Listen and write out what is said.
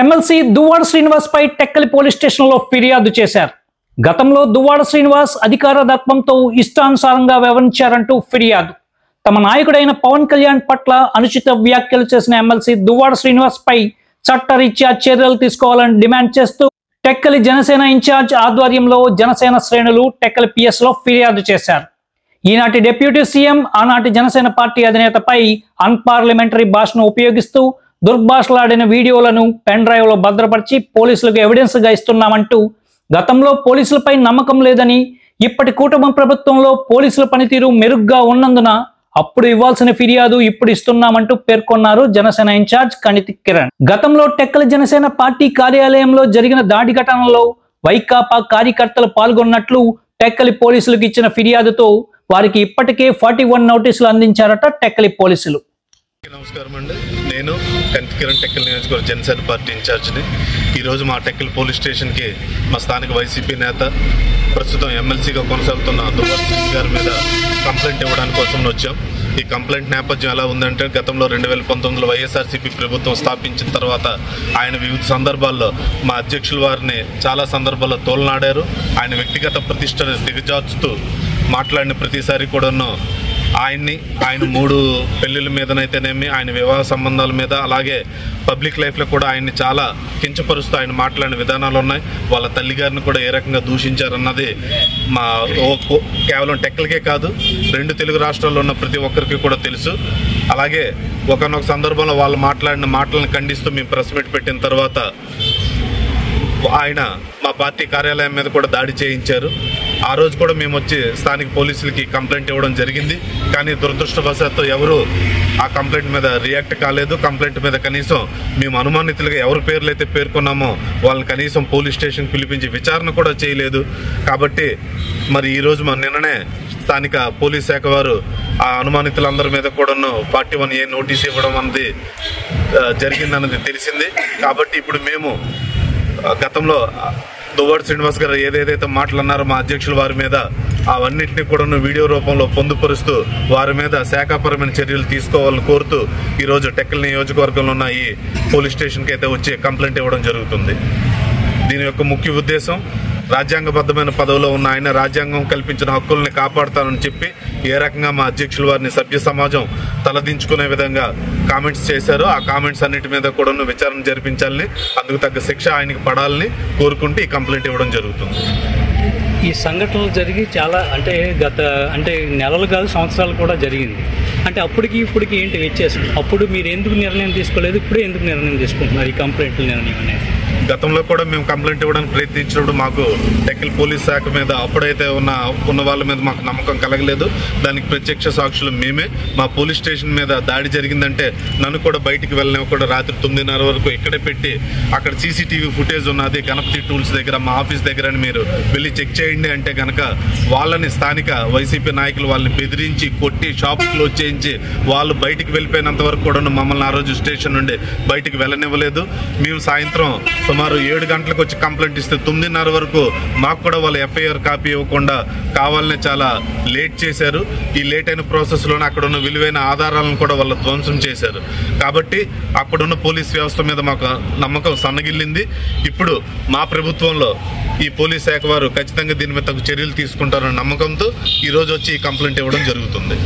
MLC Duvvada Srinivas పై Tekkali police స్టేషన్లో ఫిర్యాదు చేశారు. గతంలో దువ్వాడ శ్రీనివాస్ అధికార దర్పంతో ఇష్టానుసారంగా వ్యవహరించారంటూ ఫిర్యాదు. తమ నాయకుడైన పవన్ కళ్యాణ్ పట్ల అనుచిత వ్యాఖ్యలు చేసిన ఎమ్మెల్సీ దువ్వాడ శ్రీనివాస్ పై చట్టరీత్యా చర్యలు తీసుకోవాలని డిమాండ్ చేస్తూ టెక్కలి జనసేన ఇన్ఛార్జ్ ఆధ్వర్యంలో జనసేన శ్రేణులు టెక్కలి PS లో ఫిర్యాదు చేశారు. ఈనాటి డిప్యూటీ సీఎం ఆనాటి జనసేన పార్టీ అధినేతపై అన్పార్లమెంటరీ భాషను ఉపయోగిస్తూ దుర్భాషలాడిన వీడియోలను పెన్ డ్రైవ్ లో భద్రపరిచి పోలీసులకు ఎవిడెన్స్ గా ఇస్తున్నామంటూ, గతంలో పోలీసులపై నమ్మకం లేదని, ఇప్పటి కూటమి ప్రభుత్వంలో పోలీసుల పనితీరు మెరుగ్గా ఉన్నందున అప్పుడు ఇవ్వాల్సిన ఫిర్యాదు ఇప్పుడు ఇస్తున్నామంటూ పేర్కొన్నారు జనసేన ఇన్ఛార్జ్ కణితి కిరణ్. గతంలో టెక్కలి జనసేన పార్టీ కార్యాలయంలో జరిగిన దాడి ఘటనలో వైకాపా కార్యకర్తలు పాల్గొన్నట్లు టెక్కలి పోలీసులకు ఇచ్చిన ఫిర్యాదుతో వారికి ఇప్పటికే 41 నోటీసులు అందించారట టెక్కలి పోలీసులు. నమస్కారం అండి, నేను కణితి కిరణ్, టెక్కలి నియోజకవర్గ జనసేన పార్టీ ఇన్ఛార్జిని. ఈరోజు మా టెక్కలి పోలీస్ స్టేషన్కి మా స్థానిక వైసీపీ నేత, ప్రస్తుతం ఎమ్మెల్సీగా కొనసాగుతున్న దువ్వాడ శ్రీనివాస్ గారి మీద కంప్లైంట్ ఇవ్వడానికి కోసం వచ్చాం. ఈ కంప్లైంట్ నేపథ్యం ఎలా ఉందంటే, గతంలో 2019లో వైఎస్ఆర్సీపీ ప్రభుత్వం స్థాపించిన తర్వాత ఆయన వివిధ సందర్భాల్లో మా అధ్యక్షుల వారిని చాలా సందర్భాల్లో తోలనాడారు. ఆయన వ్యక్తిగత ప్రతిష్టను దిగజార్చుతూ మాట్లాడిన ప్రతిసారి కూడాను ఆయన 3 పెళ్లిళ్ళ మీదనైతేనేమి, ఆయన వివాహ సంబంధాల మీద, అలాగే పబ్లిక్ లైఫ్లో కూడా ఆయన్ని చాలా కించపరుస్తూ ఆయన మాట్లాడిన విధానాలు ఉన్నాయి. వాళ్ళ తల్లిగారిని కూడా ఏ రకంగా దూషించారన్నది మా కేవలం టెక్కలకే కాదు, 2 తెలుగు రాష్ట్రాల్లో ఉన్న ప్రతి ఒక్కరికి కూడా తెలుసు. అలాగే ఒకనొక సందర్భంలో వాళ్ళు మాట్లాడిన మాటలను ఖండిస్తూ మేము ప్రెస్ మీట్ పెట్టిన తర్వాత ఆయన మా పార్టీ కార్యాలయం మీద కూడా దాడి చేయించారు. ఆ రోజు కూడా మేము వచ్చి స్థానిక పోలీసులకి కంప్లైంట్ ఇవ్వడం జరిగింది. కానీ దురదృష్టవశాత్తు ఎవరు ఆ కంప్లైంట్ మీద రియాక్ట్ కాలేదు. కంప్లైంట్ మీద కనీసం మేము అనుమానితులుగా ఎవరి పేర్లు అయితే పేర్కొన్నామో వాళ్ళని కనీసం పోలీస్ స్టేషన్ పిలిపించి విచారణ కూడా చేయలేదు. కాబట్టి మరి ఈరోజు నిన్ననే స్థానిక పోలీస్ శాఖ వారు ఆ అనుమానితులందరి మీద కూడాను 41A నోటీస్ ఇవ్వడం అన్నది జరిగిందన్నది తెలిసింది. కాబట్టి ఇప్పుడు మేము గతంలో దువ్వాడ శ్రీనివాస్ గారు ఏదైతే మాట్లాడినారో మా అధ్యక్షుల వారి మీద, అవన్నింటినీ కూడా వీడియో రూపంలో పొందుపరుస్తూ వారి మీద శాఖాపరమైన చర్యలు తీసుకోవాలని కోరుతూ ఈరోజు టెక్కలి నియోజకవర్గంలో ఉన్న ఈ పోలీస్ స్టేషన్కి అయితే వచ్చి కంప్లైంట్ ఇవ్వడం జరుగుతుంది. దీని యొక్క ముఖ్య ఉద్దేశం, రాజ్యాంగబద్ధమైన పదవిలో ఉన్న ఆయన రాజ్యాంగం కల్పించిన హక్కుల్ని కాపాడుతానని చెప్పి ఏ రకంగా మా అధ్యక్షుల వారిని సభ్య సమాజం తలదించుకునే విధంగా కామెంట్స్ చేశారో ఆ కామెంట్స్ అన్నిటి మీద కూడా విచారణ జరిపించాలని, అందుకు తగ్గ శిక్ష ఆయనకి పడాలని కోరుకుంటూ ఈ కంప్లైంట్ ఇవ్వడం జరుగుతుంది. ఈ సంఘటనలు జరిగి చాలా గత నెలలు కాదు, సంవత్సరాలు కూడా జరిగింది. అప్పటికి ఇప్పటికి ఏంటి వ్యత్యాసం? అప్పుడు మీరు ఎందుకు నిర్ణయం తీసుకోలేదు, ఇప్పుడే ఎందుకు నిర్ణయం తీసుకుంటున్నారు ఈ కంప్లైంట్ల నిర్ణయం అనేది? గతంలో కూడా మేము కంప్లైంట్ ఇవ్వడానికి ప్రయత్నించినప్పుడు మాకు టెక్కలి పోలీస్ శాఖ మీద అప్పుడైతే ఉన్న వాళ్ళ మీద మాకు నమ్మకం కలగలేదు. దానికి ప్రత్యక్ష సాక్షులు మేమే. మా పోలీస్ స్టేషన్ మీద దాడి జరిగిందంటే నన్ను కూడా బయటికి వెళ్ళనివ్వకుండా రాత్రి 9:30 వరకు ఇక్కడే పెట్టి, అక్కడ CCTV ఫుటేజ్ ఉన్నది గణపతి టూల్స్ దగ్గర, మా ఆఫీస్ దగ్గర అని మీరు వెళ్ళి చెక్ చేయండి అంటే కనుక వాళ్ళని స్థానిక వైసీపీ నాయకులు వాళ్ళని బెదిరించి కొట్టి షాప్ క్లోజ్ చేయించి వాళ్ళు బయటికి వెళ్ళిపోయినంత వరకు కూడా మమ్మల్ని ఆ రోజు స్టేషన్ నుండి బయటికి వెళ్ళనివ్వలేదు. మేము సాయంత్రం సుమారు 7 గంటలకు వచ్చి కంప్లైంట్ ఇస్తే 9:30 వరకు మాకు కూడా వాళ్ళు FIR కాపీ ఇవ్వకుండా కావాలని చాలా లేట్ చేశారు. ఈ లేట్ అయిన ప్రాసెస్లోనే అక్కడ ఉన్న విలువైన ఆధారాలను కూడా వాళ్ళు ధ్వంసం చేశారు. కాబట్టి అక్కడున్న పోలీస్ వ్యవస్థ మీద మాకు నమ్మకం సన్నగిల్లింది. ఇప్పుడు మా ప్రభుత్వంలో ఈ పోలీస్ శాఖ వారు ఖచ్చితంగా దీని మీద చర్యలు తీసుకుంటారన్న నమ్మకంతో ఈరోజు వచ్చి ఈ కంప్లైంట్ ఇవ్వడం జరుగుతుంది.